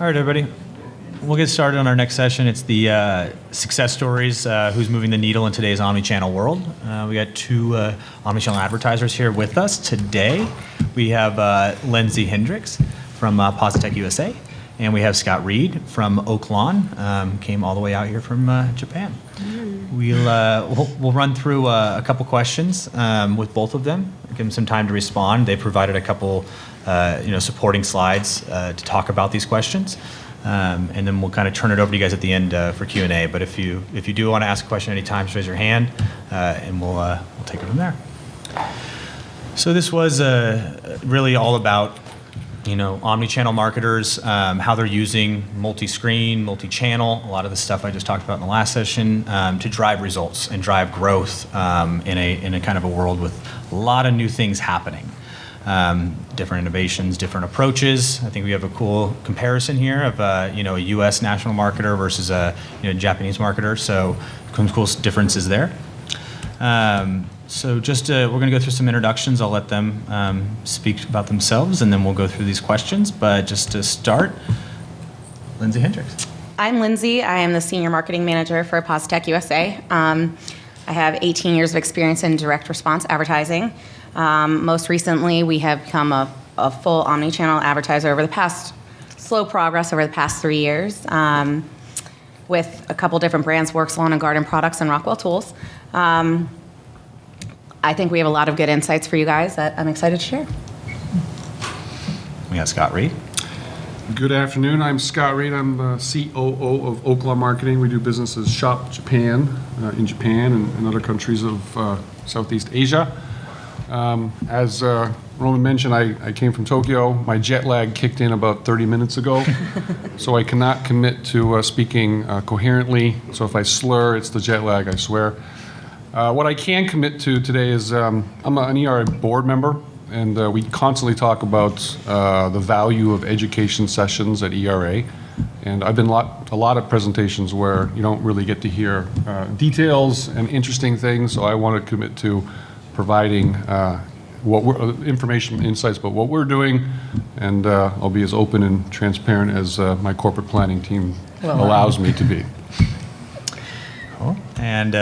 All right, everybody. We'll get started on our next session. It's the success stories, who's moving the needle in today's omnichannel world. We got two omnichannel advertisers here with us today. We have Lindsay Hendricks from Positec USA, and we have Scott Reid from Oak Lawn, came all the way out here from Japan. We'll run through a couple questions with both of them, give them some time to respond. They provided a couple supporting slides to talk about these questions. And then we'll kind of turn it over to you guys at the end for Q&A. But if you do want to ask a question anytime, just raise your hand, and we'll take it from there. So this was really all about omni-channel marketers, how they're using multi-screen, multi-channel, a lot of the stuff I just talked about in the last session, to drive results and drive growth in a kind of a world with a lot of new things happening. Different innovations, different approaches. I think we have a cool comparison here of a U.S. national marketer versus a Japanese marketer. So some cool differences there. So just we're going to go through some introductions. I'll let them speak about themselves, and then we'll go through these questions. But just to start, Lindsay Hendricks. I'm Lindsay. I am the Senior Marketing Manager for Positec USA. I have 18 years of experience in direct response advertising. Most recently, we have become a full omni-channel advertiser over the past 3 years, with a couple different brands, Works Lawn and Garden Products and Rockwell Tools. I think we have a lot of good insights for you guys that I'm excited to share. We got Scott Reid. Good afternoon. I'm Scott Reid. I'm the COO of Oak Lawn Marketing. We do business as Shop Japan in Japan and other countries of Southeast Asia. As Roman mentioned, I came from Tokyo. My jet lag kicked in about 30 minutes ago, so I cannot commit to speaking coherently. So if I slur, it's the jet lag, I swear. What I can commit to today is I'm an ERA board member, and we constantly talk about the value of education sessions at ERA. And I've been a lot of presentations where you don't really get to hear details and interesting things, so I want to commit to providing information, insights about what we're doing, and I'll be as open and transparent as my corporate planning team allows me to be. Cool. And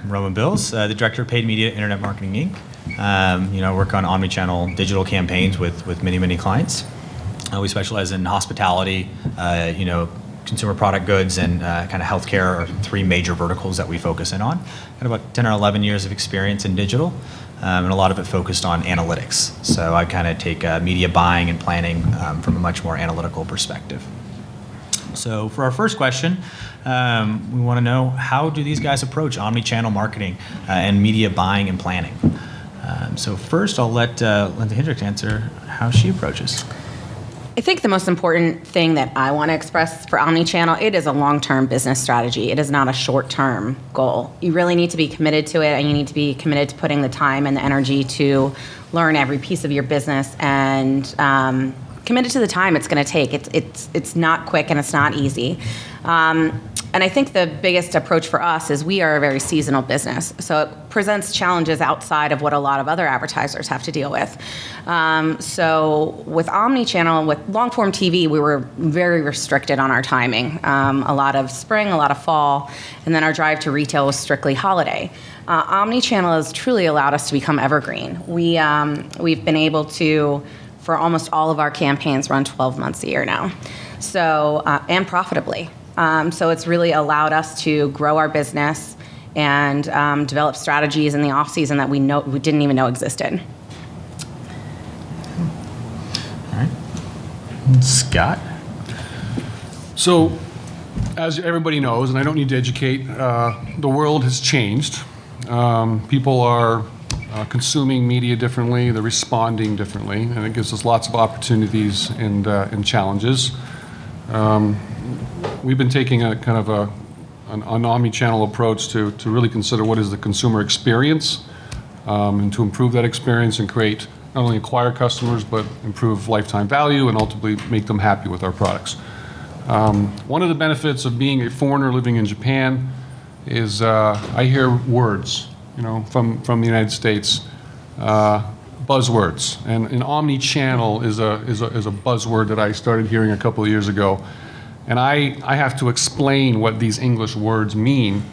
Roman Bills, the Director of Paid Media Internet Marketing Inc. Work on omnichannel digital campaigns with many clients. We specialize in hospitality, consumer product goods, and kind of healthcare are three major verticals that we focus in on. Got about 10 or 11 years of experience in digital, and a lot of it focused on analytics. So I kind of take media buying and planning from a much more analytical perspective. So for our first question, we want to know, how do these guys approach omni-channel marketing and media buying and planning? So first, I'll let Lindsay Hendricks answer how she approaches. I think the most important thing that I want to express for omnichannel, it is a long-term business strategy. It is not a short-term goal. You really need to be committed to it, and you need to be committed to putting the time and the energy to learn every piece of your business, and committed to the time it's going to take. It's not quick, and it's not easy. And I think the biggest approach for us is we are a very seasonal business. So it presents challenges outside of what a lot of other advertisers have to deal with. So with omnichannel, with long-form TV, we were very restricted on our timing. A lot of spring, a lot of fall, and then our drive to retail was strictly holiday. Omnichannel has truly allowed us to become evergreen. We've been able to, for almost all of our campaigns, run 12 months a year now. So, and profitably. So it's really allowed us to grow our business and develop strategies in the off season that we didn't even know existed. All right. Scott? So, as everybody knows, and I don't need to educate, the world has changed. People are consuming media differently, they're responding differently, and it gives us lots of opportunities and challenges. We've been taking a kind of an omni-channel approach to really consider what is the consumer experience, and to improve that experience and create, not only acquire customers, but improve lifetime value and ultimately make them happy with our products. One of the benefits of being a foreigner living in Japan is I hear words, from the United States, buzzwords, and omni-channel is a buzzword that I started hearing a couple of years ago. And I have to explain what these English words mean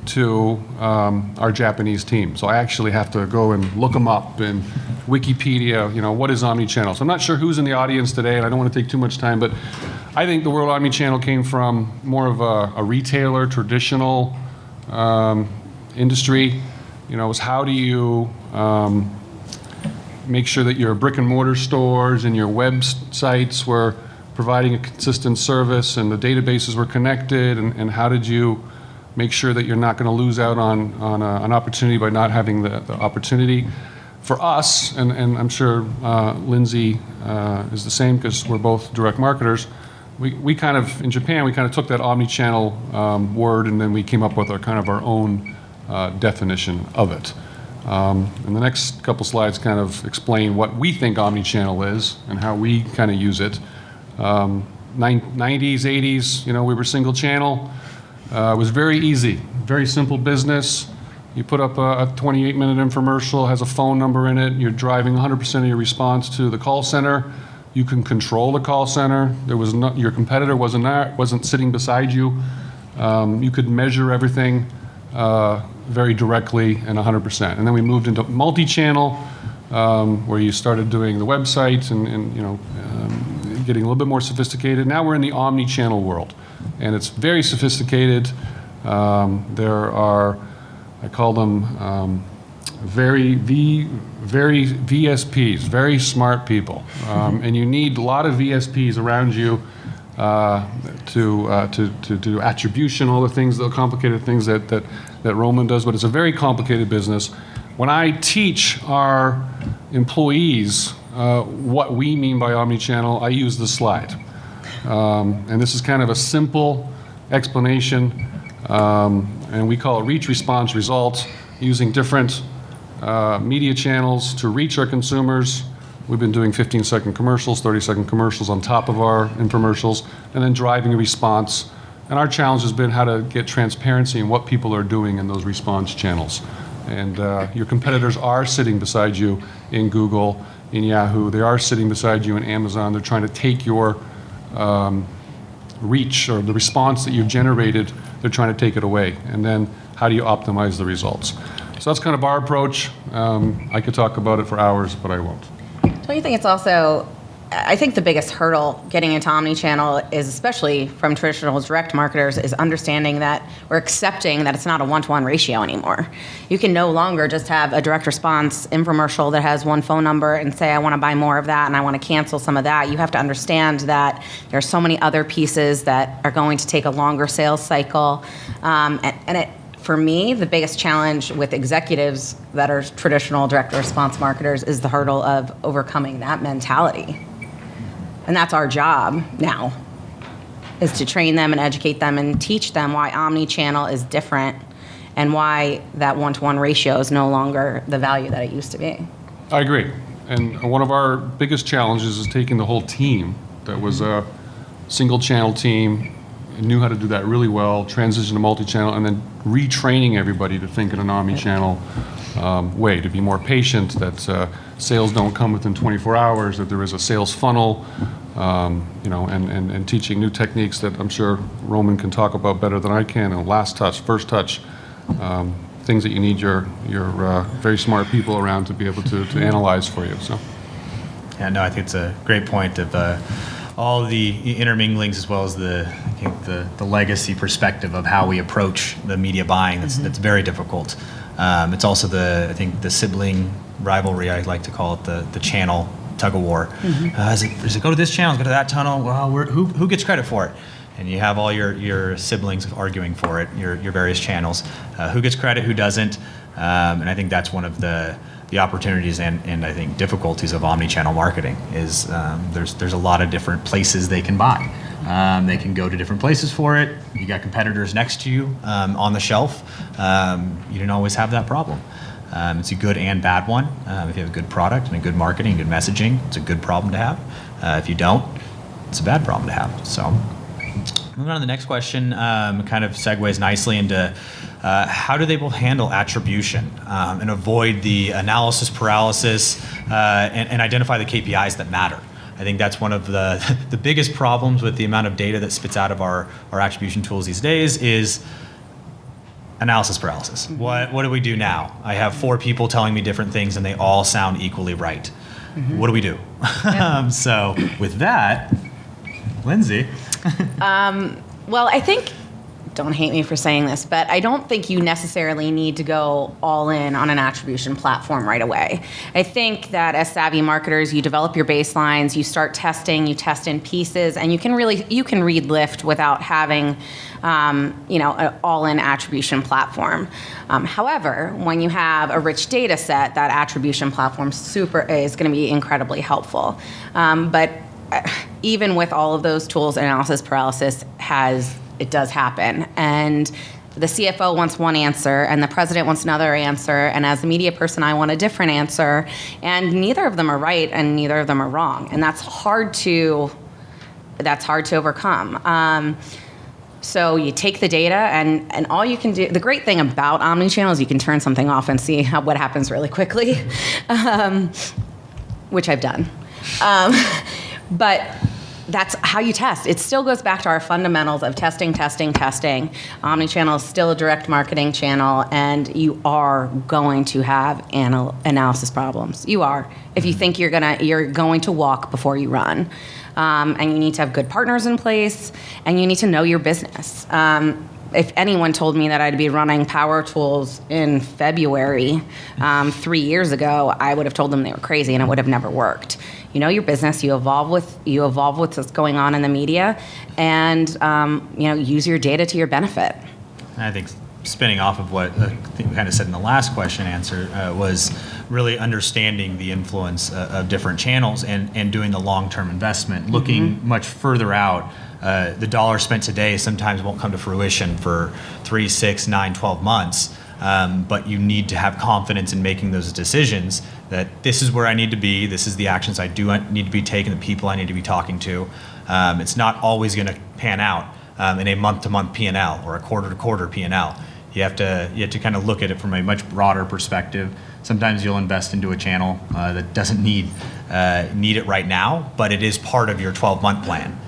to our Japanese team. So I actually have to go and look them up in Wikipedia, what is omnichannel? So I'm not sure who's in the audience today, and I don't want to take too much time, but I think the word omnichannel came from more of a retailer, traditional industry. Is how do you make sure that your brick and mortar stores and your websites were providing a consistent service and the databases were connected, and how did you make sure that you're not going to lose out on an opportunity by not having the opportunity. For us, and I'm sure Lindsay is the same because we're both direct marketers, we kind of, in Japan, we kind of took that omnichannel word and then we came up with our own definition of it. And the next couple slides kind of explain what we think omnichannel is and how we kind of use it. 90s, 80s, we were single channel. It was very easy, very simple business. You put up a 28-minute infomercial, has a phone number in it. You're driving 100% of your response to the call center. You can control the call center. Your competitor wasn't sitting beside you. You could measure everything very directly and 100%. And then we moved into multi-channel, where you started doing the website and getting a little bit more sophisticated. Now we're in the omni-channel world, and it's very sophisticated. There are, I call them very VSPs, very smart people, and you need a lot of VSPs around you to do attribution, all the things, the complicated things that Roman does. But it's a very complicated business. When I teach our employees what we mean by omnichannel, I use this slide, and this is kind of a simple explanation. And we call it reach, response, results, using different media channels to reach our consumers. We've been doing 15-second commercials, 30-second commercials on top of our infomercials, and then driving a response. And our challenge has been how to get transparency in what people are doing in those response channels. And your competitors are sitting beside you in Google, in Yahoo. They are sitting beside you in Amazon. They're trying to take your reach or the response that you've generated. They're trying to take it away. And then how do you optimize the results? So that's kind of our approach. I could talk about it for hours, but I won't. Don't you think it's also, I think the biggest hurdle getting into omnichannel is, especially from traditional direct marketers, is understanding that we're accepting that it's not a one-to-one ratio anymore. You can no longer just have a direct response infomercial that has one phone number and say, I want to buy more of that and I want to cancel some of that. You have to understand that there are so many other pieces that are going to take a longer sales cycle. For me, the biggest challenge with executives that are traditional direct response marketers is the hurdle of overcoming that mentality. And that's our job now, is to train them and educate them and teach them why omni-channel is different and why that one-to-one ratio is no longer the value that it used to be. I agree. And one of our biggest challenges is taking the whole team that was a single channel team, and knew how to do that really well, transition to multi-channel, and then retraining everybody to think in an omni-channel way, to be more patient, that sales don't come within 24 hours, that there is a sales funnel, and teaching new techniques that I'm sure Roman can talk about better than I can, and last touch, first touch, things that you need your very smart people around to be able to analyze for you. So. Yeah, no, I think it's a great point of all the interminglings as well as the legacy perspective of how we approach the media buying. That's very difficult. It's also the sibling rivalry, I like to call it, the channel tug of war. Is it go to this channel, go to that tunnel? Well, who gets credit for it? And you have all your siblings arguing for it, your various channels. Who gets credit, who doesn't? And I think that's one of the opportunities and I think difficulties of omni-channel marketing is there's a lot of different places they can buy. They can go to different places for it. You got competitors next to you on the shelf. You don't always have that problem. It's a good and bad one. If you have a good product and a good marketing, good messaging, it's a good problem to have. If you don't, it's a bad problem to have. So moving on to the next question, kind of segues nicely into how do they both handle attribution and avoid the analysis paralysis and identify the KPIs that matter? I think that's one of the biggest problems with the amount of data that spits out of our attribution tools these days is analysis paralysis. What do we do now? I have 4 people telling me different things and they all sound equally right. What do we do? So with that, Lindsay. Well, I think, don't hate me for saying this, but I don't think you necessarily need to go all in on an attribution platform right away. I think that as savvy marketers, you develop your baselines, you start testing, you test in pieces, and you can read lift without having an all-in attribution platform. However, when you have a rich data set, that attribution platform is going to be incredibly helpful. But even with all of those tools, analysis paralysis it does happen. And the CFO wants one answer and the president wants another answer. And as a media person, I want a different answer. And neither of them are right and neither of them are wrong. And that's hard to overcome. So you take the data and all you can do, the great thing about Omnichannel is you can turn something off and see what happens really quickly, which I've done. But that's how you test. It still goes back to our fundamentals of testing. Omnichannel is still a direct marketing channel, and you are going to have analysis problems. You are. If you think you're going to walk before you run. And you need to have good partners in place, and you need to know your business. If anyone told me that I'd be running power tools in February 3 years ago, I would have told them they were crazy, and it would have never worked. You know your business. You evolve with what's going on in the media, and use your data to your benefit. I think spinning off of what I think we kind of said in the last question answer was really understanding the influence of different channels and doing the long-term investment, looking much further out. The dollar spent today sometimes won't come to fruition for 3, 6, 9, 12 months. But you need to have confidence in making those decisions that this is where I need to be, this is the actions I do need to be taking, the people I need to be talking to. It's not always going to pan out in a month-to-month P&L or a quarter-to-quarter P&L. You have to kind of look at it from a much broader perspective. Sometimes you'll invest into a channel that doesn't need it right now, but it is part of your 12-month plan.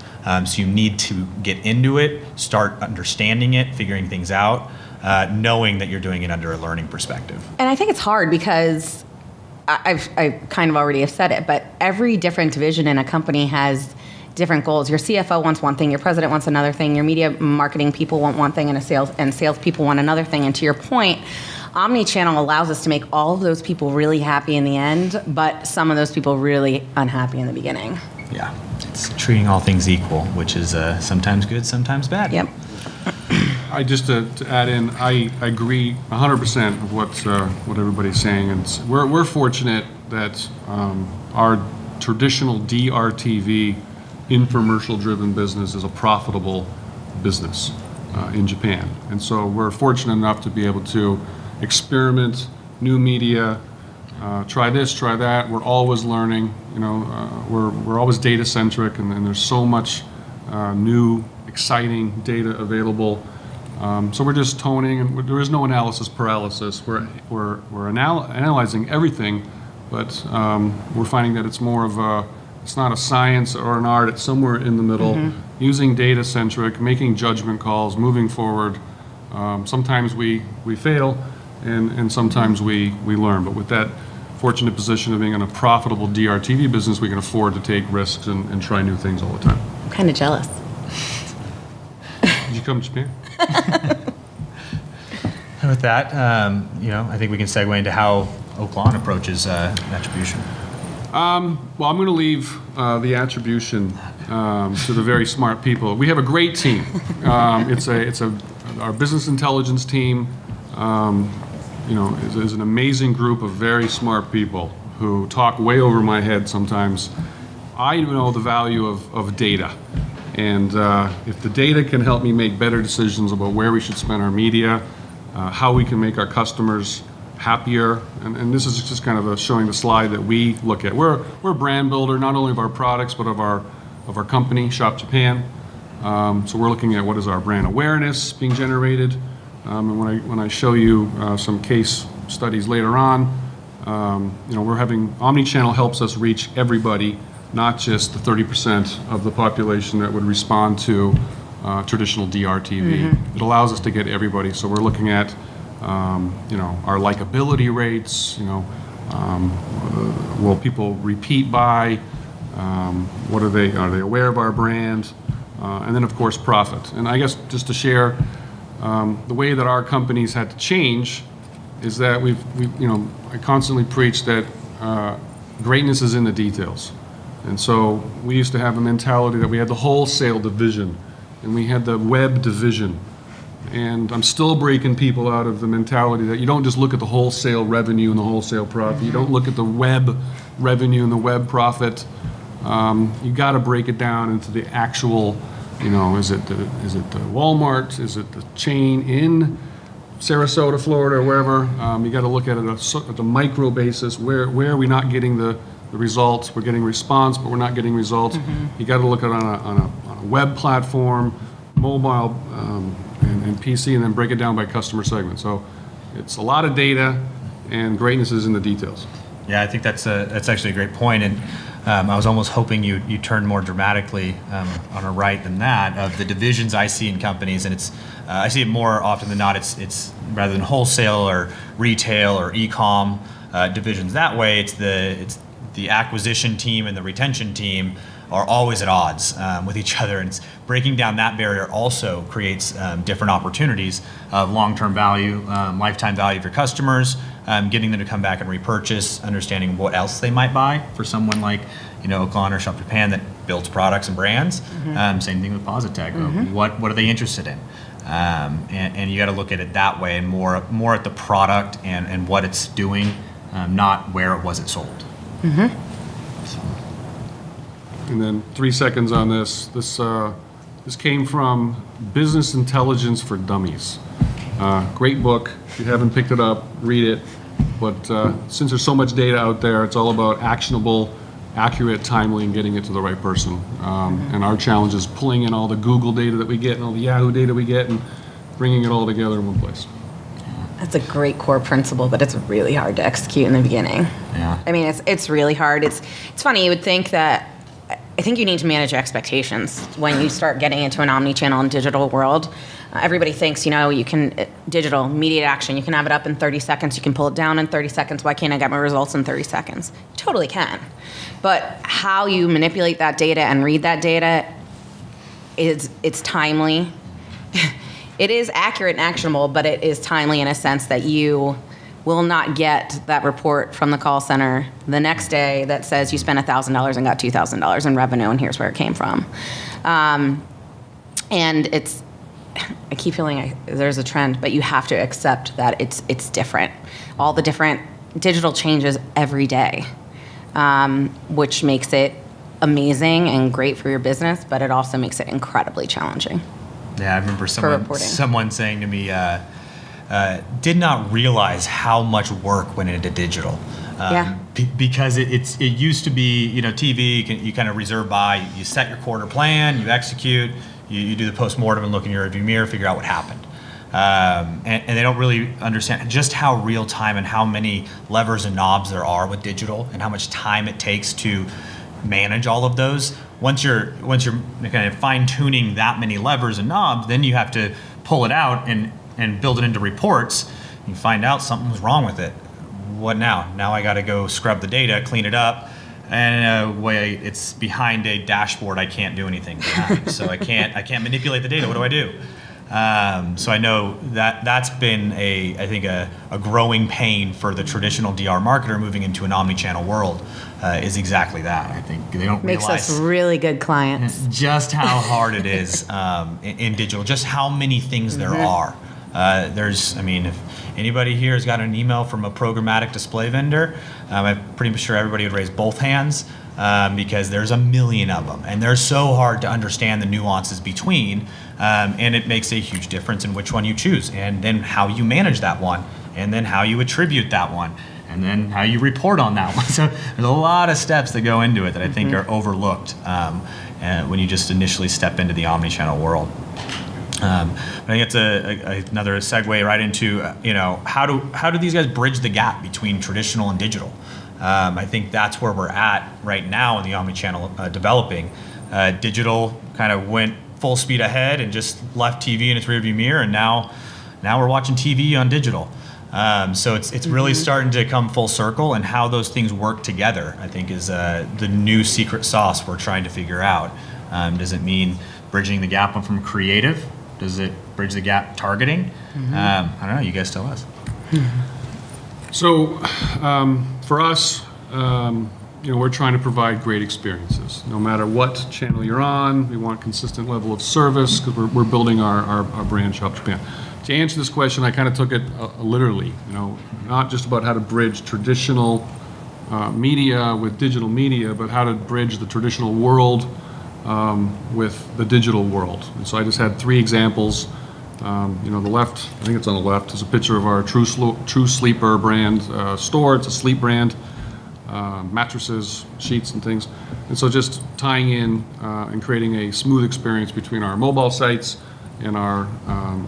So you need to get into it, start understanding it, figuring things out, knowing that you're doing it under a learning perspective. And I think it's hard because I kind of already have said it, but every different division in a company has different goals. Your CFO wants one thing, your president wants another thing, your media marketing people want one thing, and sales people want another thing. And to your point, Omnichannel allows us to make all of those people really happy in the end, but some of those people really unhappy in the beginning. Yeah, it's treating all things equal, which is sometimes good, sometimes bad. Yep. To add in, I agree 100% of what everybody's saying, and we're fortunate that our traditional DRTV infomercial-driven business is a profitable business in Japan, and so we're fortunate enough to be able to experiment new media, try this, try that. We're always learning. We're always data centric, and there's so much new, exciting data available. So we're just toning, and there is no analysis paralysis. We're analyzing everything, but we're finding that it's more of it's not a science or an art. It's somewhere in the middle, using data centric, making judgment calls, moving forward. Sometimes we fail, and sometimes we learn. But with that fortunate position of being in a profitable DRTV business, we can afford to take risks and try new things all the time. I'm kind of jealous. Did you come to Japan? And with that, I think we can segue into how Oaklawn approaches attribution. Well, I'm going to leave the attribution to the very smart people. We have a great team. It's our business intelligence team. Is an amazing group of very smart people who talk way over my head sometimes. I know the value of data. And if the data can help me make better decisions about where we should spend our media, how we can make our customers happier, and this is just kind of showing the slide that we look at. We're a brand builder, not only of our products, but of our company, Shop Japan. So we're looking at what is our brand awareness being generated. And when I show you some case studies later on, we're having Omnichannel helps us reach everybody not just the 30% of the population that would respond to traditional DRTV. It allows us to get everybody. So we're looking at, our likability rates. Will people repeat buy? What are they aware of our brand? And then, of course, profit. And I guess just to share, the way that our companies had to change is that I constantly preach that greatness is in the details. And so we used to have a mentality that we had the wholesale division and we had the web division. And I'm still breaking people out of the mentality that you don't just look at the wholesale revenue and the wholesale profit. You don't look at the web revenue and the web profit. You got to break it down into the actual, is it the Walmart? Is it the chain in Sarasota, Florida, or wherever? You got to look at it at the micro basis. Where are we not getting the results? We're getting response, but we're not getting results. You got to look at it on a web platform, mobile, and PC, and then break it down by customer segment. So it's a lot of data, and greatness is in the details. Yeah, I think that's actually a great point, and I was almost hoping you turned more dramatically on a right than that of the divisions I see in companies, and it's I see it more often than not. It's rather than wholesale or retail or e-com divisions that way. It's the acquisition team and the retention team are always at odds with each other, and it's breaking down that barrier also creates different opportunities of long-term value, lifetime value for customers, getting them to come back and repurchase, understanding what else they might buy for someone like Oakland or Shop Japan that builds products and brands. Same thing with Positec. What are they interested in? And you got to look at it that way and more at the product and what it's doing, not where it was it sold. And then 3 seconds on this. This came from Business Intelligence for Dummies. Great book. If you haven't picked it up, read it. But since there's so much data out there, it's all about actionable, accurate, timely, and getting it to the right person. And our challenge is pulling in all the Google data that we get and all the Yahoo data we get and bringing it all together in one place. That's a great core principle, but it's really hard to execute in the beginning. Yeah. I mean, it's really hard. It's funny. You would think that. I think you need to manage expectations when you start getting into an omnichannel and digital world. Everybody thinks, you can, digital, immediate action, you can have it up in 30 seconds, you can pull it down in 30 seconds. Why can't I get my results in 30 seconds? You totally can. But how you manipulate that data and read that data it's timely. It is accurate and actionable, but it is timely in a sense that you will not get that report from the call center the next day that says you spent $1,000 and got $2,000 in revenue, and here's where it came from. And I keep feeling there's a trend, but you have to accept that it's different. All the different digital changes every day, which makes it amazing and great for your business, but it also makes it incredibly challenging. Yeah, I remember someone saying to me, did not realize how much work went into digital. Because it used to be, TV, you kind of reserve by, you set your quarter plan, you execute, you do the postmortem and look in your rearview mirror, figure out what happened. And they don't really understand just how real time and how many levers and knobs there are with digital and how much time it takes to manage all of those. Once you're kind of fine tuning that many levers and knobs, then you have to pull it out and build it into reports. You find out something was wrong with it. What now? Now I got to go scrub the data, clean it up, and it's behind a dashboard I can't do anything behind. So I can't manipulate the data. What do I do? So I know that's been I think a growing pain for the traditional DR marketer moving into an omnichannel world is exactly that. I think they don't Makes realize us really good clients. just how hard it is in digital, just how many things there are. If anybody here has got an email from a programmatic display vendor, I'm pretty sure everybody would raise both hands because there's a million of them, and they're so hard to understand the nuances between, and it makes a huge difference in which one you choose, and then how you manage that one, and then how you attribute that one, and then how you report on that one. So there's a lot of steps that go into it that I think are overlooked when you just initially step into the omnichannel world. I think it's another segue right into how do these guys bridge the gap between traditional and digital? I think that's where we're at right now in the omnichannel developing. Digital kind of went full speed ahead and just left TV in its rearview mirror, and now we're watching TV on digital. So it's really starting to come full circle, and how those things work together, I think, is the new secret sauce we're trying to figure out. Does it mean bridging the gap from creative? Does it bridge the gap targeting? I don't know. You guys tell us. So for us, we're trying to provide great experiences. No matter what channel you're on, we want consistent level of service because we're building our brand Shop Japan. To answer this question, I kind of took it literally, not just about how to bridge traditional media with digital media, but how to bridge the traditional world with the digital world. And so I just had 3 examples. The left, I think it's on the left, is a picture of our True Sleeper brand store. It's a sleep brand, mattresses, sheets, and things. And so just tying in and creating a smooth experience between our mobile sites and our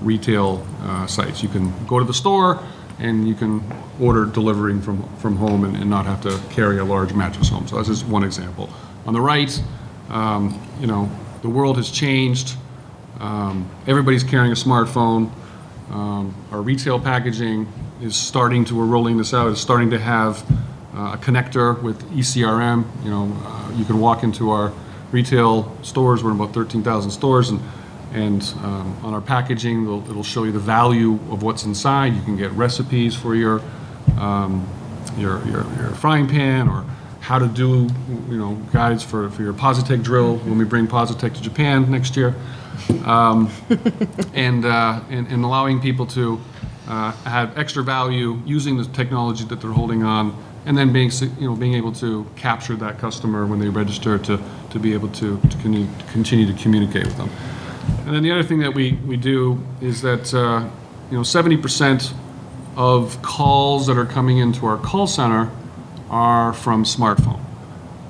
retail sites. You can go to the store and you can order delivering from home and not have to carry a large mattress home. So that's just one example. On the right, the world has changed. Everybody's carrying a smartphone. Our retail packaging is starting to, we're rolling this out, is starting to have a connector with ECRM. You can walk into our retail stores. We're in about 13,000 stores, and on our packaging, it'll show you the value of what's inside. You can get recipes for your frying pan, or how to do, guides for your Positec drill when we bring Positec to Japan next year, and allowing people to have extra value using the technology that they're holding on, and then being able to capture that customer when they register to be able to continue to communicate with them. And then the other thing that we do is that 70% of calls that are coming into our call center are from smartphone.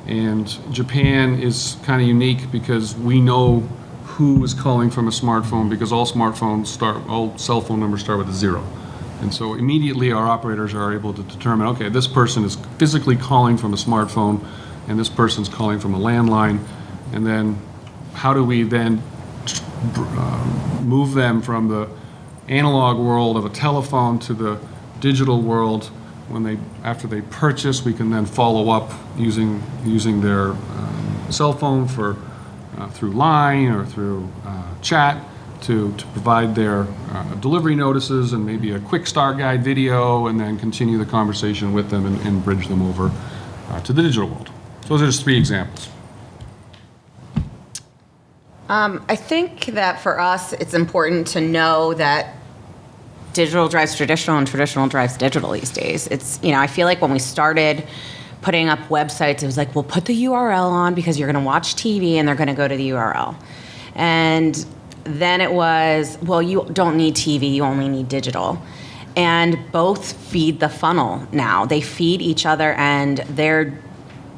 And Japan is kind of unique because we know who is calling from a smartphone, because all cell phone numbers start with a 0. And so immediately our operators are able to determine, okay, this person is physically calling from a smartphone and this person's calling from a landline. And then how do we then move them from the analog world of a telephone to the digital world? After they purchase, we can then follow up using their cell phone through line or through chat to provide their delivery notices and maybe a quick start guide video, and then continue the conversation with them and bridge them over to the digital world. So those are just 3 examples. I think that for us, it's important to know that digital drives traditional and traditional drives digital these days. I feel like when we started putting up websites, it was like, we'll put the URL on because you're going to watch TV and they're going to go to the URL. And then it was, well, you don't need TV, you only need digital. And both feed the funnel now. They feed each other, and they're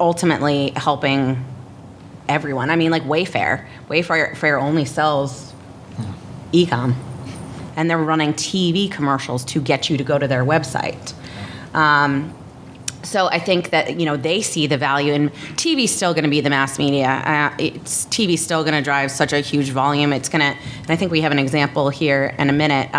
ultimately helping everyone. I mean, like Wayfair only sells e-com, and they're running TV commercials to get you to go to their website. So I think that, they see the value, and TV's still going to be the mass media. TV's still going to drive such a huge volume. And I think we have an example here in a minute.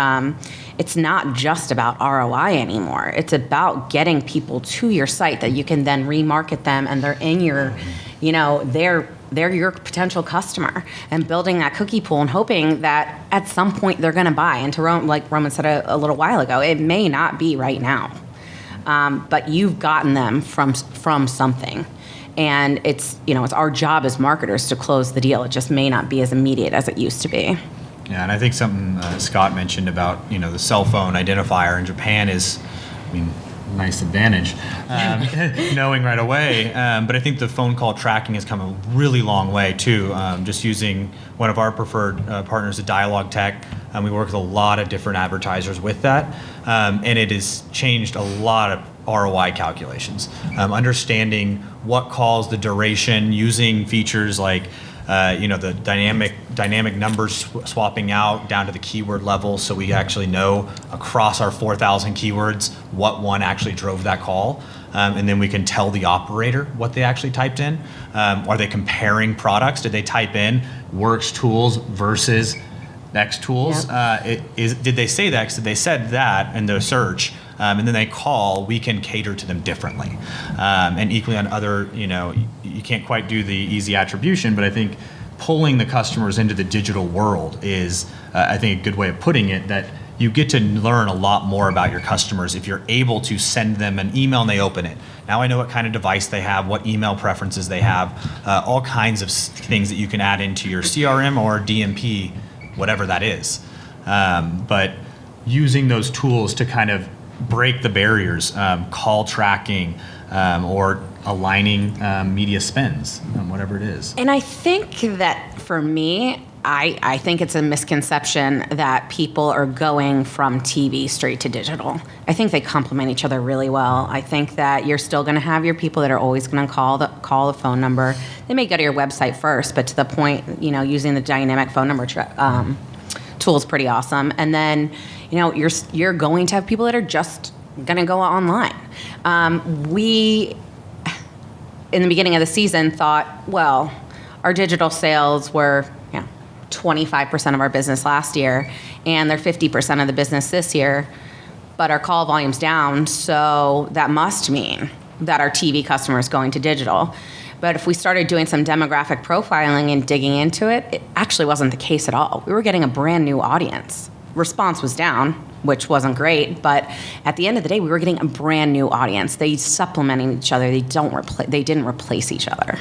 It's not just about ROI anymore. It's about getting people to your site that you can then remarket them, and they're in your, they're your potential customer, and building that cookie pool and hoping that at some point they're going to buy. And like Roman said a little while ago, it may not be right now. But you've gotten them from something, and it's our job as marketers to close the deal. It just may not be as immediate as it used to be. Yeah, and I think something Scott mentioned about the cell phone identifier in Japan is, nice advantage, knowing right away. But I think the phone call tracking has come a really long way too. Just using one of our preferred partners, the Dialogue Tech. We work with a lot of different advertisers with that, and it has changed a lot of ROI calculations. Understanding what calls, the duration, using features like the dynamic numbers swapping out down to the keyword level, so we actually know across our 4,000 keywords what one actually drove that call. and then we can tell the operator what they actually typed in. Are they comparing products? Did they type in Works tools versus X tools? Did they say that? Because if they said that in the search, and then they call, we can cater to them differently. And equally on other, you can't quite do the easy attribution, but I think pulling the customers into the digital world is, I think, a good way of putting it, that you get to learn a lot more about your customers if you're able to send them an email and they open it. Now I know what kind of device they have, what email preferences they have, all kinds of things that you can add into your CRM or DMP, whatever that is. But using those tools to kind of break the barriers, call tracking, or aligning media spends, whatever it is. And I think that for me, I think it's a misconception that people are going from TV straight to digital. I think they complement each other really well. I think that you're still going to have your people that are always going to call the phone number. They may go to your website first, but to the point, using the dynamic phone number tool is pretty awesome. And then, you're going to have people that are just going to go online. We, in the beginning of the season, thought, well, our digital sales were 25% of our business last year, and they're 50% of the business this year, but our call volume's down, so that must mean that our TV customer is going to digital. But if we started doing some demographic profiling and digging into it, it actually wasn't the case at all. We were getting a brand new audience. Response was down, which wasn't great, but at the end of the day, we were getting a brand new audience. They supplementing each other. They didn't replace each other.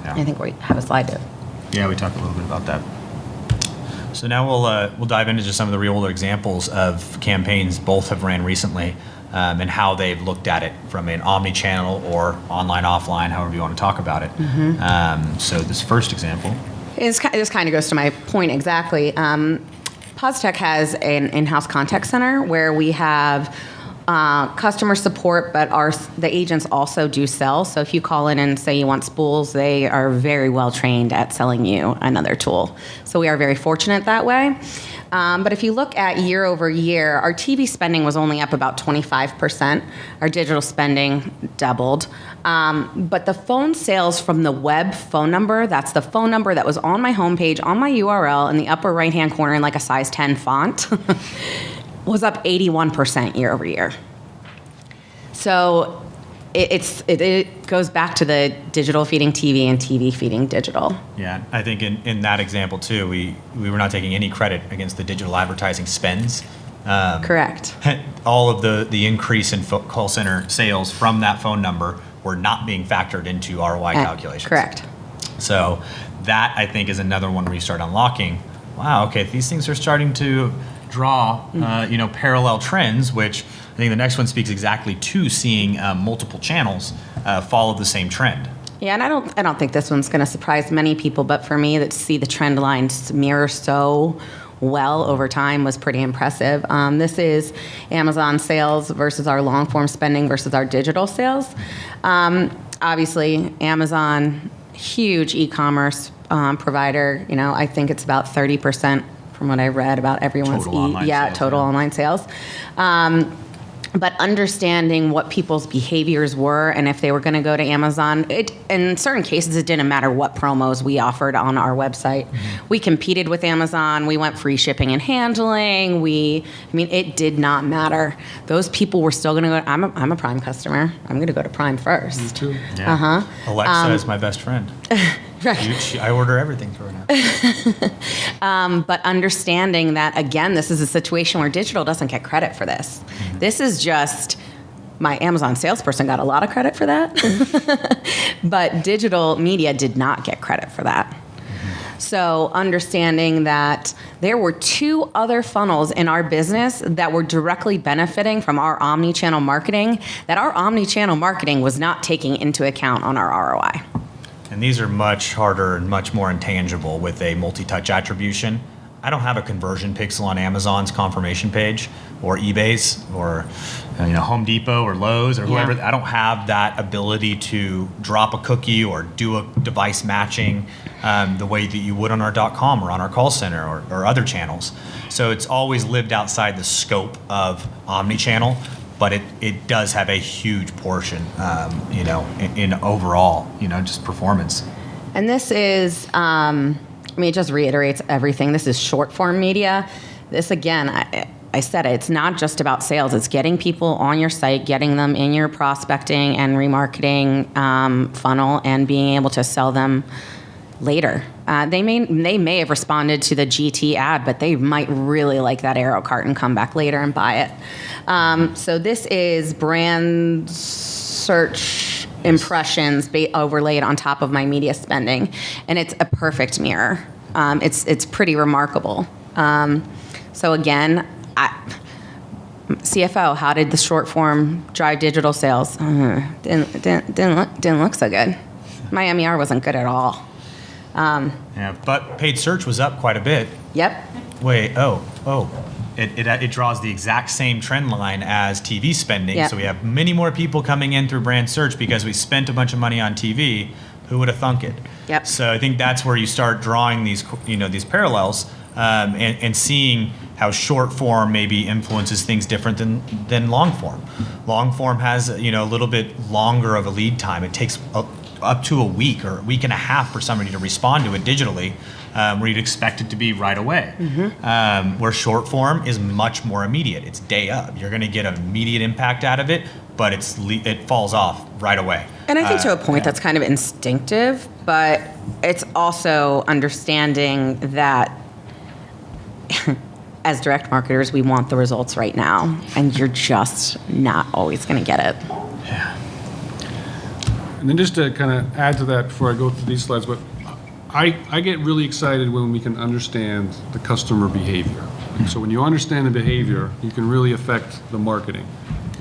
Yeah. I think we have a slide to. Yeah, we talked a little bit about that. So now we'll dive into just some of the real world examples of campaigns both have ran recently, and how they've looked at it from an omni-channel or online, offline, however you want to talk about it. So this first example. This kind of goes to my point exactly. Positec has an in-house contact center where we have customer support, but the agents also do sell. So if you call in and say you want spools, they are very well trained at selling you another tool. So we are very fortunate that way. But if you look at year over year, our TV spending was only up about 25%. Our digital spending doubled. But the phone sales from the web phone number, that's the phone number that was on my homepage, on my URL, in the upper right-hand corner in like a size 10 font, was up 81% year over year. So it goes back to the digital feeding TV and TV feeding digital. Yeah, I think in that example too, we were not taking any credit against the digital advertising spends. Correct. All of the increase in call center sales from that phone number were not being factored into ROI calculations. Correct. So that, I think, is another one where you start unlocking, wow, okay, these things are starting to draw parallel trends, which I think the next one speaks exactly to seeing multiple channels follow the same trend. Yeah, and I don't think this one's going to surprise many people, but for me, to see the trend lines mirror so well over time was pretty impressive. This is Amazon sales versus our long form spending versus our digital sales. Obviously, Amazon, huge e-commerce provider. I think it's about 30% from what I read about everyone's total online sales. But understanding what people's behaviors were and if they were going to go to Amazon, in certain cases, it didn't matter what promos we offered on our website. Mm-hmm. We competed with Amazon. We went free shipping and handling. It did not matter. Those people were still going to go. I'm a Prime customer. I'm going to go to Prime first. Me too. Yeah. Alexa is my best friend. Right. I order everything through her now. But understanding that, again, this is a situation where digital doesn't get credit for this. Mm-hmm. This is just, my Amazon salesperson got a lot of credit for that, but digital media did not get credit for that. Mm-hmm. So understanding that there were two other funnels in our business that were directly benefiting from our omnichannel marketing, that our omnichannel marketing was not taking into account on our ROI. And these are much harder and much more intangible with a multi-touch attribution. I don't have a conversion pixel on Amazon's confirmation page or eBay's or Home Depot or Lowe's or whoever. Yeah. I don't have that ability to drop a cookie or do a device matching the way that you would on our .com or on our call center or other channels. So it's always lived outside the scope of omnichannel. but it does have a huge portion, in overall, just performance. And this is, it just reiterates everything. This is short form media. This, again, I said it's not just about sales. It's getting people on your site, getting them in your prospecting and remarketing funnel, and being able to sell them later. They may have responded to the GT ad, but they might really like that arrow cart and come back later and buy it. So this is brand search impressions overlaid on top of my media spending, and it's a perfect mirror. It's pretty remarkable. So again, CFO, how did the short form drive digital sales? Didn't look so good. My MER wasn't good at all. But paid search was up quite a bit. Yep. Wait, it draws the exact same trend line as TV spending. Yep. So we have many more people coming in through brand search because we spent a bunch of money on TV. Who would have thunk it? Yep. So I think that's where you start drawing these parallels and seeing how short form maybe influences things different than long form. Long form has a little bit longer of a lead time. It takes up to a week or a week and a half for somebody to respond to it digitally, where you'd expect it to be right away. Where short form is much more immediate. It's day of. You're going to get an immediate impact out of it, but it falls off right away. And I think to a point that's kind of instinctive, but it's also understanding that as direct marketers, we want the results right now, and you're just not always going to get it. Yeah. And then just to kind of add to that before I go through these slides, but I get really excited when we can understand the customer behavior. So when you understand the behavior, you can really affect the marketing.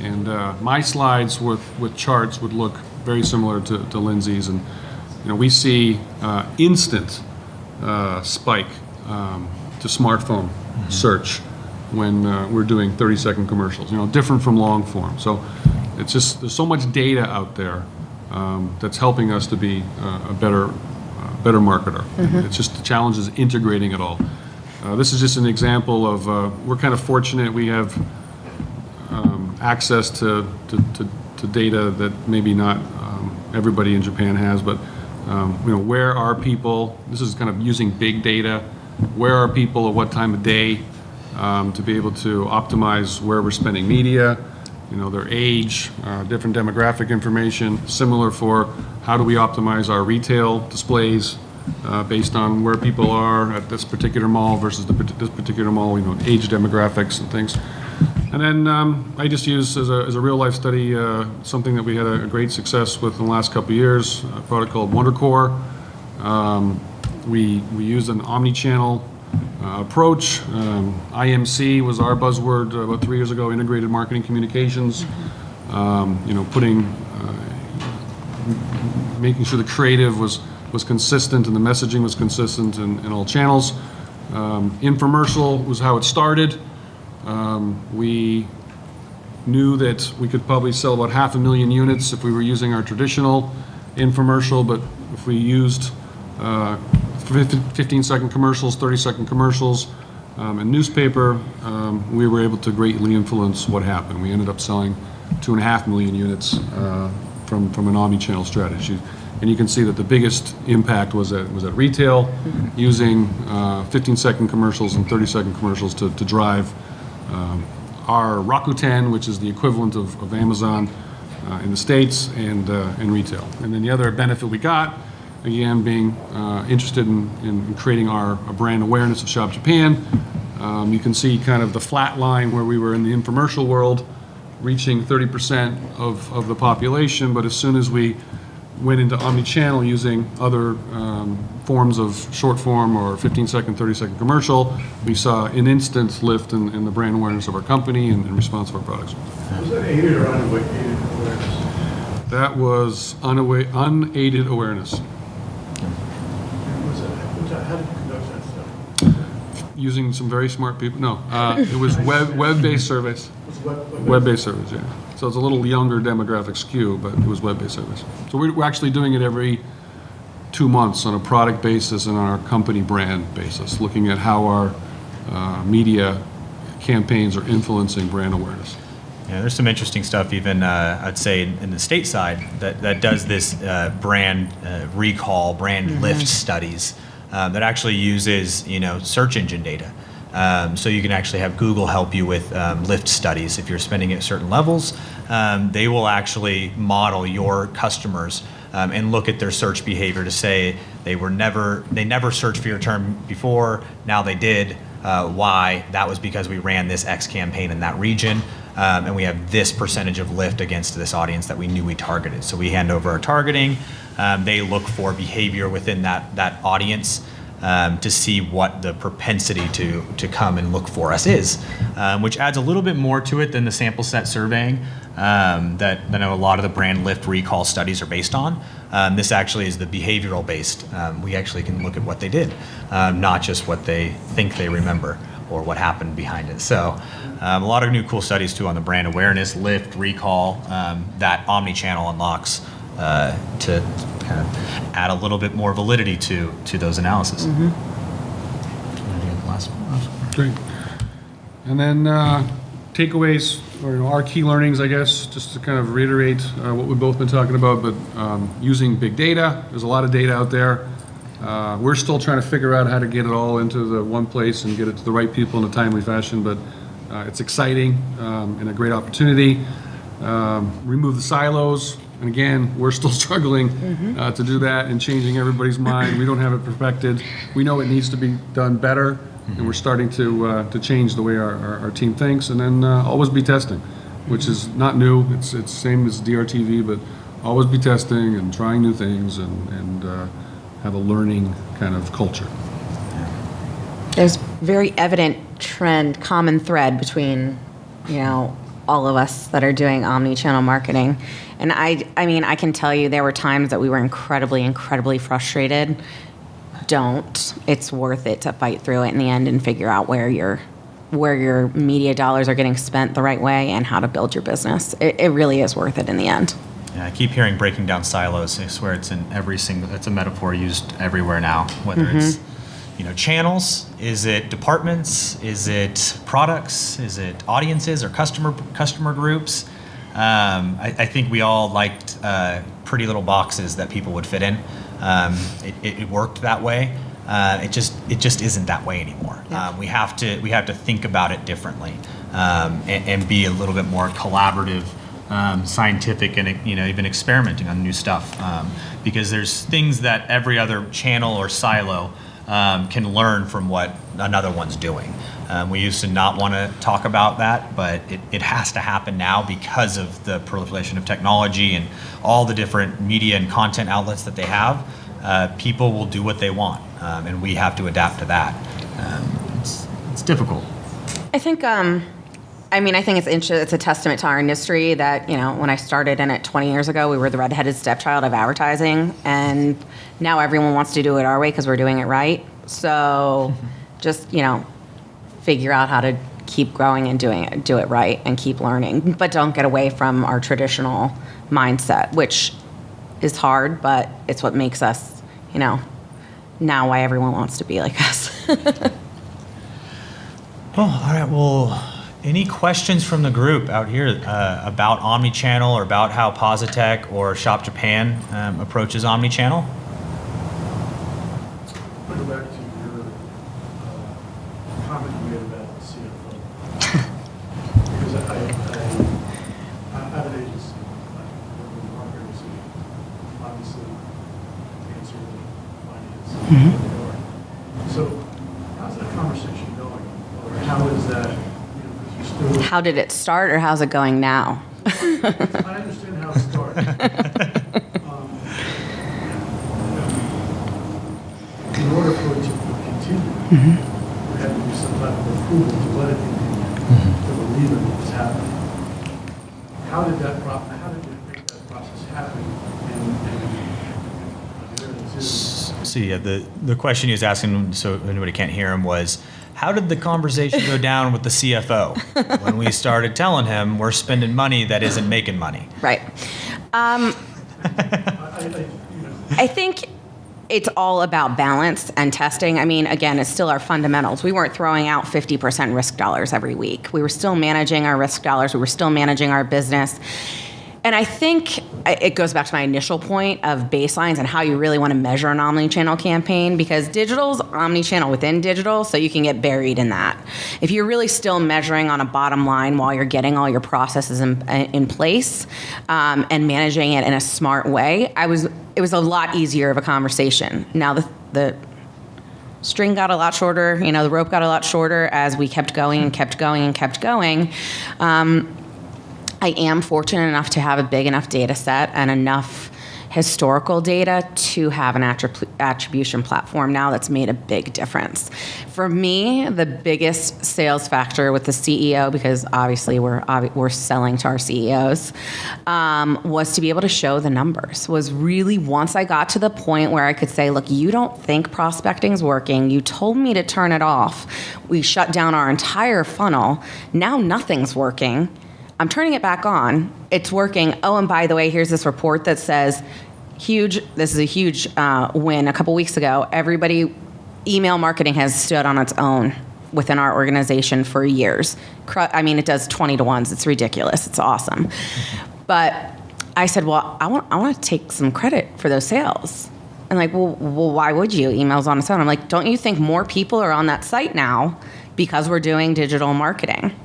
And my slides with charts would look very similar to Lindsay's. And we see instant spike to smartphone search when we're doing 30-second commercials, different from long form. So it's just, there's so much data out there that's helping us to be a better marketer. It's just the challenge is integrating it all. This is just an example of, we're kind of fortunate we have access to data that maybe not everybody in Japan has, but where are people, this is kind of using big data, where are people at what time of day to be able to optimize where we're spending media, their age, different demographic information, similar for how do we optimize our retail displays based on where people are at this particular mall versus this particular mall, age demographics and things. And then I just use as a real life study something that we had a great success with in the last couple of years, a product called WonderCore. We used an omnichannel approach. IMC was our buzzword about 3 years ago, integrated marketing communications. Making sure the creative was consistent and the messaging was consistent in all channels. Infomercial was how it started. We knew that we could probably sell about 500,000 units if we were using our traditional infomercial, but if we used 15-second commercials, 30-second commercials, and newspaper, we were able to greatly influence what happened. We ended up selling 2.5 million units from an omnichannel strategy. And you can see that the biggest impact was at retail, using 15-second commercials and 30-second commercials to drive our Rakuten, which is the equivalent of Amazon in the States, and retail. And then the other benefit we got, again, being interested in creating our brand awareness of Shop Japan. You can see kind of the flat line where we were in the infomercial world, reaching 30% of the population, but as soon as we went into omnichannel using other forms of short form or 15-second, 30-second commercial, we saw an instant lift in the brand awareness of our company and in response to our products. Was that aided or unaided awareness? That was unaided awareness. How did you conduct that study? Using some very smart people. No, it was web-based surveys. Web-based surveys, yeah. So it's a little younger demographic skew, but it was web-based surveys. So we're actually doing it every 2 months on a product basis and on our company brand basis, looking at how our media campaigns are influencing brand awareness. Yeah, there's some interesting stuff even, I'd say, in the state side that does this brand recall, brand lift studies that actually uses, search engine data. So you can actually have Google help you with lift studies. If you're spending at certain levels, they will actually model your customers and look at their search behavior to say they never searched for your term before, now they did. Why? That was because we ran this X campaign in that region, and we have this percentage of lift against this audience that we knew we targeted. So we hand over our targeting. They look for behavior within that audience to see what the propensity to come and look for us is, which adds a little bit more to it than the sample set surveying that I know a lot of the brand lift recall studies are based on. This actually is the behavioral based. We actually can look at what they did, not just what they think they remember or what happened behind it. So a lot of new cool studies too on the brand awareness, lift, recall, that Omnichannel unlocks to kind of add a little bit more validity to those analysis. Last one. Great. And then takeaways, or our key learnings, I guess, just to kind of reiterate what we've both been talking about, but using big data. There's a lot of data out there. We're still trying to figure out how to get it all into the one place and get it to the right people in a timely fashion, but it's exciting and a great opportunity. Remove the silos. And again, we're still struggling to do that and changing everybody's mind. We don't have it perfected. We know it needs to be done better, and we're starting to change the way our team thinks. And then always be testing, which is not new. It's same as DRTV, but always be testing and trying new things and have a learning kind of culture. There's very evident trend, common thread between, all of us that are doing omni-channel marketing. And I mean, I can tell you there were times that we were incredibly frustrated. Don't. It's worth it to fight through it in the end and figure out where your media dollars are getting spent the right way and how to build your business. It really is worth it in the end. Yeah, I keep hearing breaking down silos. I swear it's a metaphor used everywhere now, whether it's channels, is it departments, is it products, is it audiences or customer groups. I think we all liked pretty little boxes that people would fit in. It worked that way. It just isn't that way anymore. Yeah. We have to think about it differently and be a little bit more collaborative, scientific, and even experimenting on new stuff. Because there's things that every other channel or silo can learn from what another one's doing. We used to not want to talk about that, but it has to happen now because of the proliferation of technology and all the different media and content outlets that they have. People will do what they want, and we have to adapt to that. It's difficult. I think, it's a testament to our industry that, when I started in it 20 years ago, we were the redheaded stepchild of advertising, and now everyone wants to do it our way because we're doing it right. So just, figure out how to keep growing and do it right and keep learning, but don't get away from our traditional mindset, which is hard, but it's what makes us, now why everyone wants to be like us. Oh, all right. Well, any questions from the group out here about Omnichannel or about how Positec or Shop Japan approaches Omnichannel? Go back to your comment you made about the CFO. Because I have an agency, I work with marketers who obviously answer the finance. So how's that conversation going? Or how is that, because you still... How did it start or how's it going now? I understand how it started. In order for it to continue, we had to do some type of approval to let it continue, to believe in what was happening. How did you make that process happen? So yeah, the question he was asking, so anybody can't hear him, was how did the conversation go down with the CFO when we started telling him we're spending money that isn't making money? Right. I think it's all about balance and testing. I mean, again, it's still our fundamentals. We weren't throwing out 50% risk dollars every week. We were still managing our risk dollars. We were still managing our business. And I think it goes back to my initial point of baselines and how you really want to measure an omnichannel campaign, because digital's omnichannel within digital, so you can get buried in that. If you're really still measuring on a bottom line while you're getting all your processes in place and managing it in a smart way, it was a lot easier of a conversation. Now the string got a lot shorter, the rope got a lot shorter as we kept going and kept going and kept going. I am fortunate enough to have a big enough data set and enough historical data to have an attribution platform now that's made a big difference. For me, the biggest sales factor with the CEO, because obviously we're selling to our CEOs, was to be able to show the numbers. Was really once I got to the point where I could say, look, you don't think prospecting's working. You told me to turn it off. We shut down our entire funnel. Now nothing's working. I'm turning it back on. It's working. Oh, and by the way, here's this report that says, this is a huge win. A couple weeks ago, email marketing has stood on its own within our organization for years. I mean, it does 20 to 1s. It's ridiculous. It's awesome. But I said, well, I want to take some credit for those sales. And like, well, why would you? Email's on its own. I'm like, don't you think more people are on that site now because we're doing digital marketing?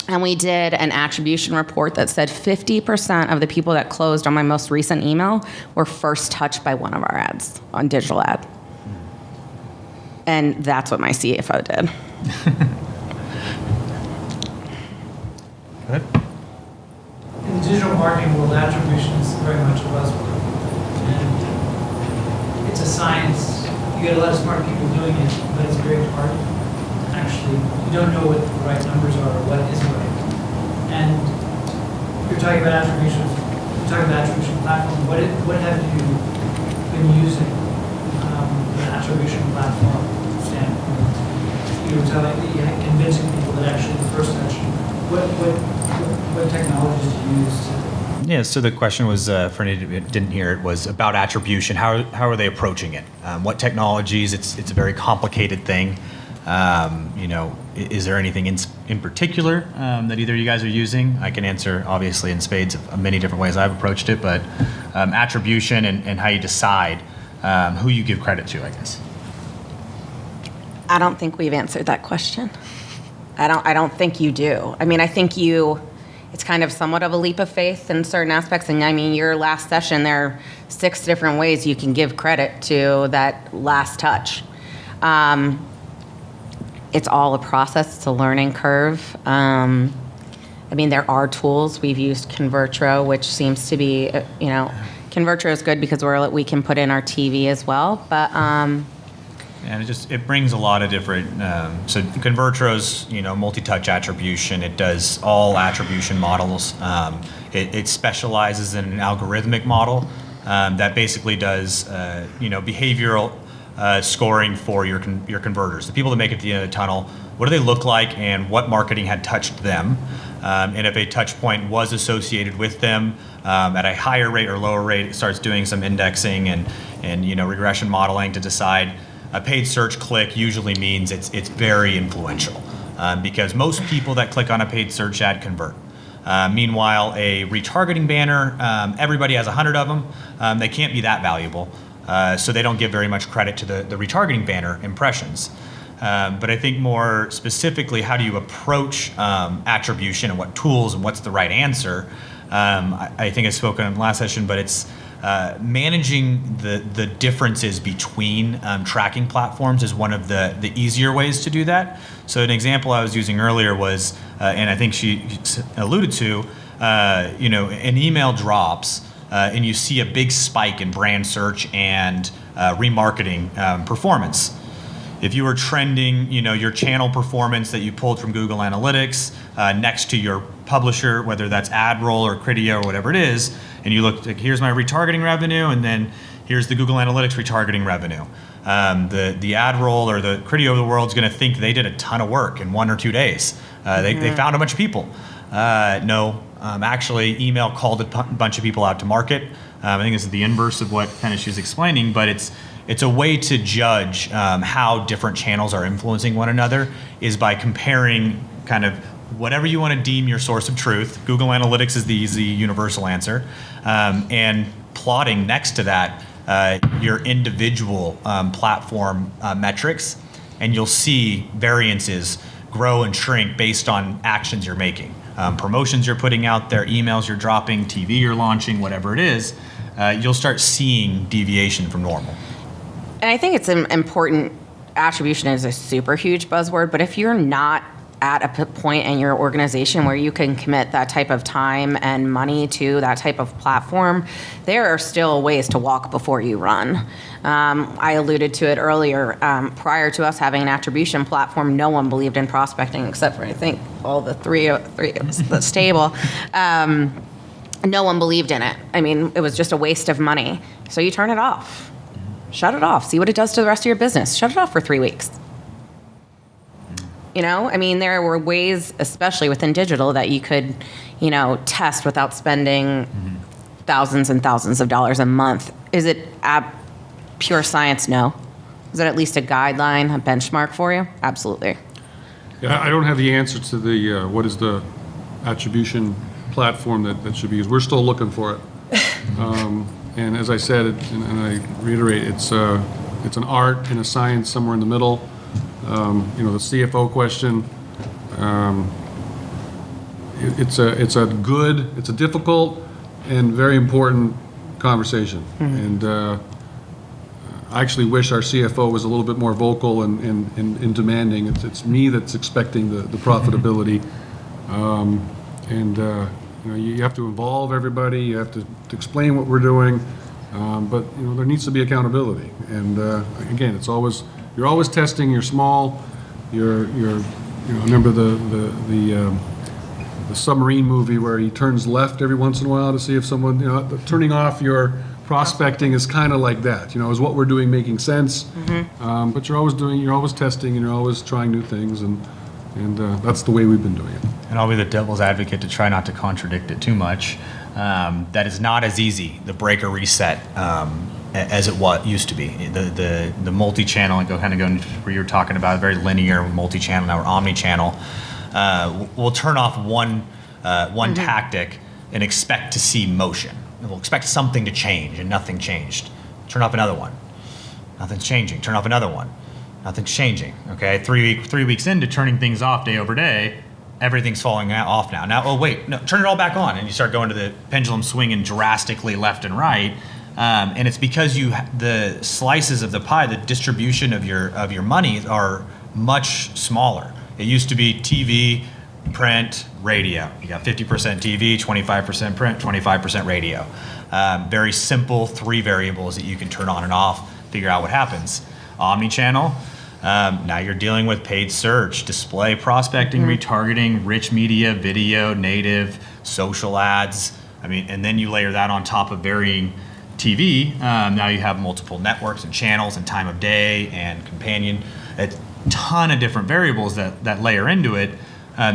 And we did an attribution report that said 50% of the people that closed on my most recent email were first touched by one of our ads on digital ad. And that's what my CFO did. Good. In the digital marketing world, attribution is very much a buzzword. And it's a science. You get a lot of smart people doing it, but it's very hard. Actually, you don't know what the right numbers are or what isn't right. And you're talking about attribution. You're talking about attribution platform. What have you been using an attribution platform standpoint? You were telling me, convincing people that actually the first touch. What technologies do you use to? Yeah, so the question was, for any who didn't hear it, was about attribution. How are they approaching it? What technologies? It's a very complicated thing. Is there anything in particular that either of you guys are using? I can answer, obviously, in spades of many different ways I've approached it, but attribution and how you decide who you give credit to, I guess. I don't think we've answered that question. I don't think you do. I mean, I think it's kind of somewhat of a leap of faith in certain aspects. And I mean, your last session, there are 6 different ways you can give credit to that last touch. It's all a process. It's a learning curve. I mean, there are tools. We've used Convertro, which seems to be, Convertro is good because we can put in our TV as well. But and it brings a lot of different. So Convertro's multi-touch attribution. It does all attribution models. It specializes in an algorithmic model that basically does behavioral scoring for your converters, the people that make it to the end of the tunnel. What do they look like, and what marketing had touched them? And if a touch point was associated with them at a higher rate or lower rate, it starts doing some indexing and regression modeling to decide. A paid search click usually means it's very influential because most people that click on a paid search ad convert. Meanwhile, a retargeting banner, everybody has 100 of them. They can't be that valuable. So they don't give very much credit to the retargeting banner impressions. But I think more specifically, how do you approach attribution and what tools and what's the right answer? I think I spoke in the last session, but it's managing the differences between tracking platforms is one of the easier ways to do that. So an example I was using earlier was, and I think she alluded to, an email drops, and you see a big spike in brand search and remarketing performance. If you were trending, your channel performance that you pulled from Google Analytics next to your publisher, whether that's AdRoll or Criteo or whatever it is, and you look, like, here's my retargeting revenue, and then here's the Google Analytics retargeting revenue. The AdRoll or the Criteo of the world is going to think they did a ton of work in 1 or 2 days. They found a bunch of people. No, actually, email called a bunch of people out to market. I think this is the inverse of what kind of she was explaining, but it's a way to judge how different channels are influencing one another is by comparing kind of whatever you want to deem your source of truth. Google Analytics is the easy universal answer, and plotting next to that your individual platform metrics, and you'll see variances grow and shrink based on actions you're making, promotions you're putting out there, emails you're dropping, TV you're launching, whatever it is. You'll start seeing deviation from normal. And I think it's important. Attribution is a super huge buzzword, but if you're not at a point in your organization where you can commit that type of time and money to that type of platform, there are still ways to walk before you run. I alluded to it earlier. Prior to us having an attribution platform, no one believed in prospecting except for, I think, all the three of us, the stable. No one believed in it. I mean, it was just a waste of money. So you turn it off. Shut it off. See what it does to the rest of your business. Shut it off for 3 weeks. You know, I mean, there were ways, especially within digital, that you could, test without spending thousands and thousands of dollars a month. Is it pure science? No. Is it at least a guideline, a benchmark for you? Absolutely. Yeah, I don't have the answer to the what is the attribution platform that should be used. We're still looking for it. And as I said, and I reiterate, it's an art and a science somewhere in the middle. The CFO question, it's a difficult and very important conversation. And I actually wish our CFO was a little bit more vocal and demanding. It's me that's expecting the profitability. You have to involve everybody. You have to explain what we're doing. But there needs to be accountability. And again, you're always testing. You're small. Remember the submarine movie where he turns left every once in a while to see if someone, turning off your prospecting is kind of like that. Is what we're doing making sense? But you're always testing, and you're always trying new things, and that's the way we've been doing it. And I'll be the devil's advocate to try not to contradict it too much. That is not as easy, the break or reset, as it used to be. The multi-channel, and kind of going to where you're talking about, very linear multi-channel, now we're omni-channel. We'll turn off one tactic and expect to see motion. We'll expect something to change, and nothing changed. Turn off another one. Nothing's changing. Turn off another one. Nothing's changing. Okay, 3 weeks into turning things off day over day, everything's falling off now. Now, turn it all back on, and you start going to the pendulum swinging drastically left and right. And it's because the slices of the pie, the distribution of your money are much smaller. It used to be TV, print, radio. You got 50% TV, 25% print, 25% radio. Very simple 3 variables that you can turn on and off, figure out what happens. Omnichannel, now you're dealing with paid search, display, prospecting, retargeting, rich media, video, native, social ads. And then you layer that on top of varying TV. Now you have multiple networks and channels and time of day and companion. A ton of different variables that layer into it.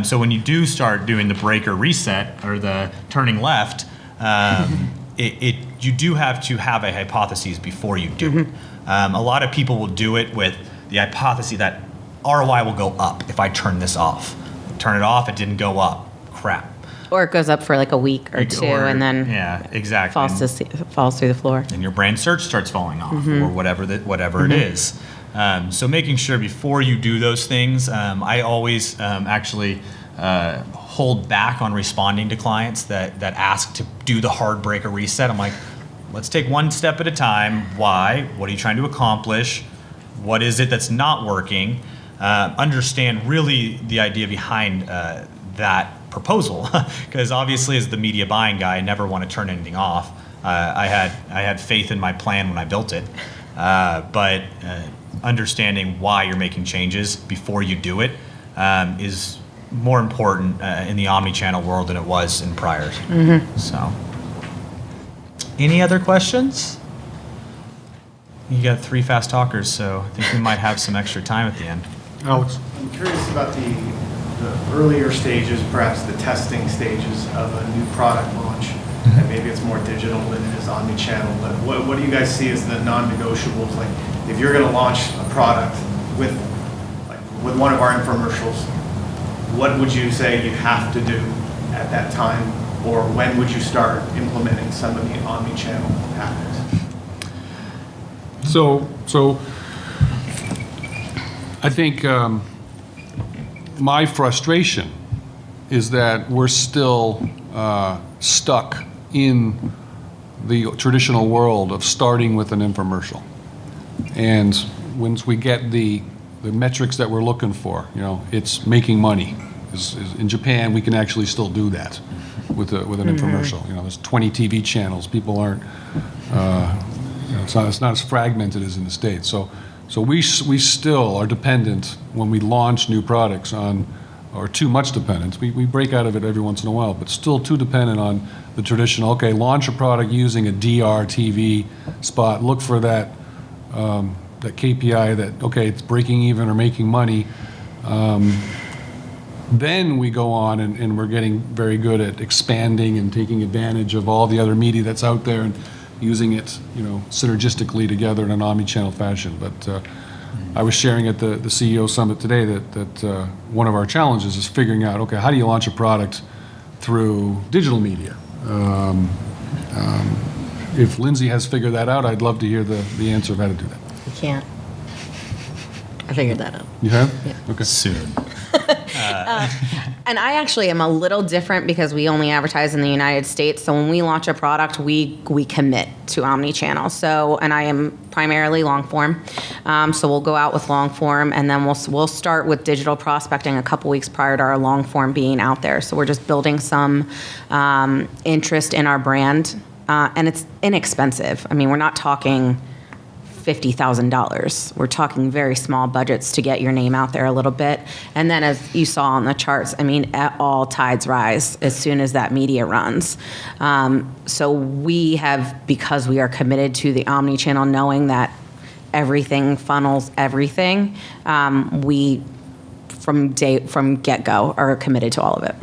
So when you do start doing the break or reset or the turning left, you do have to have a hypothesis before you do it. A lot of people will do it with the hypothesis that ROI will go up if I turn this off. Turn it off, it didn't go up. Crap. Or it goes up for like a week or two, and then exactly. falls through the floor. And your brand search starts falling off, or whatever it is. So making sure before you do those things, I always actually hold back on responding to clients that ask to do the hard break or reset. I'm like, let's take one step at a time. Why? What are you trying to accomplish? What is it that's not working? Understand really the idea behind that proposal, because obviously as the media buying guy, I never want to turn anything off. I had faith in my plan when I built it, but understanding why you're making changes before you do it is more important in the omni-channel world than it was in prior. So, any other questions? You got 3 fast talkers, so I think we might have some extra time at the end. Alex? I'm curious about the earlier stages, perhaps the testing stages of a new product launch. and maybe it's more digital than it is omni-channel, but what do you guys see as the non-negotiables? Like, if you're gonna launch a product with one of our infomercials, what would you say you have to do at that time, or when would you start implementing some of the omni-channel tactics? So I think my frustration is that we're still stuck in the traditional world of starting with an infomercial. And once we get the metrics that we're looking for, it's making money. In Japan, we can actually still do that with an infomercial. There's 20 TV channels. People aren't, it's not as fragmented as in the States. So we still are dependent when we launch new products on, or too much dependence. We break out of it every once in a while, but still too dependent on the traditional, okay, launch a product using a DR TV spot, look for that KPI that, okay, it's breaking even or making money. Then we go on and we're getting very good at expanding and taking advantage of all the other media that's out there and using it, synergistically together in an omni-channel fashion. But I was sharing at the CEO Summit today that one of our challenges is figuring out, okay, how do you launch a product through digital media? If Lindsay has figured that out, I'd love to hear the answer of how to do that. You can't. I figured that out. You have? Yeah. Okay. Soon. And I actually am a little different because we only advertise in the United States. So when we launch a product, we commit to omni-channel. So, and I am primarily long form. So we'll go out with long form, and then we'll start with digital prospecting a couple weeks prior to our long form being out there. So we're just building some interest in our brand, and it's inexpensive. I mean, we're not talking $50,000. We're talking very small budgets to get your name out there a little bit. And then as you saw on the charts, I mean, all tides rise as soon as that media runs. So we have, because we are committed to the omni-channel, knowing that everything funnels everything, we from get-go are committed to all of it.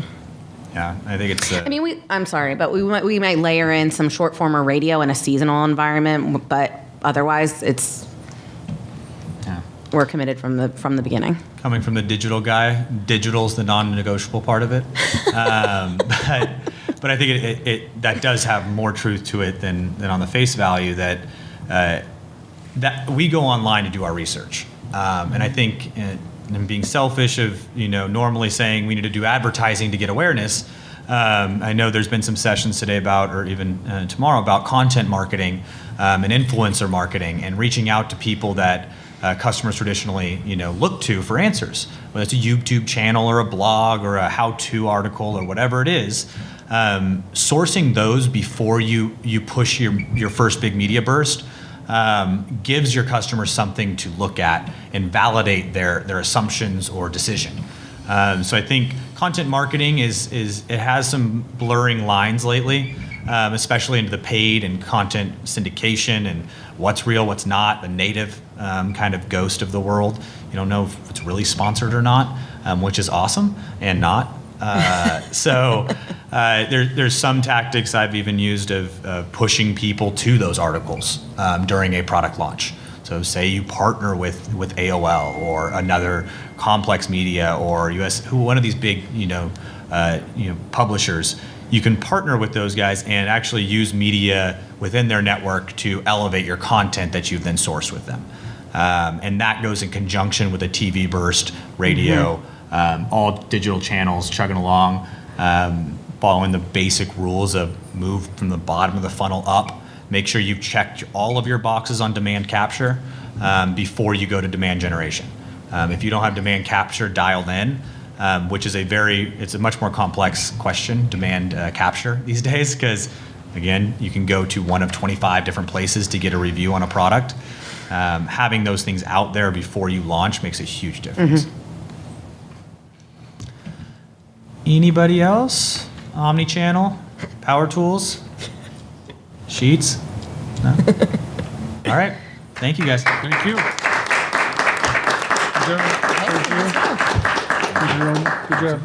Yeah, I think it's. I mean, I'm sorry, but we might layer in some short form or radio in a seasonal environment, but otherwise, we're committed from the beginning. Coming from the digital guy, digital's the non-negotiable part of it. But I think it that does have more truth to it than on the face value that we go online to do our research. And I think in being selfish of normally saying we need to do advertising to get awareness. I know there's been some sessions today about, or even tomorrow, about content marketing and influencer marketing and reaching out to people that customers traditionally, look to for answers, whether it's a YouTube channel or a blog or a how-to article or whatever it is. Sourcing those before you push your first big media burst gives your customers something to look at and validate their assumptions or decision. So I think content marketing it has some blurring lines lately, especially into the paid and content syndication and what's real, what's not, the native kind of ghost of the world. You don't know if it's really sponsored or not, which is awesome and not. So there's some tactics I've even used of pushing people to those articles during a product launch. So say you partner with AOL or another complex media or one of these big publishers. You can partner with those guys and actually use media within their network to elevate your content that you've then sourced with them. And that goes in conjunction with a TV burst, radio, all digital channels chugging along, following the basic rules of move from the bottom of the funnel up. Make sure you've checked all of your boxes on demand capture before you go to demand generation. If you don't have demand capture dialed in, which is it's a much more complex question, demand capture these days, because again, you can go to one of 25 different places to get a review on a product. Having those things out there before you launch makes a huge difference. Anybody else? Omnichannel, power tools, sheets? No? All right. Thank you, guys. Thank you. Good job. Good job.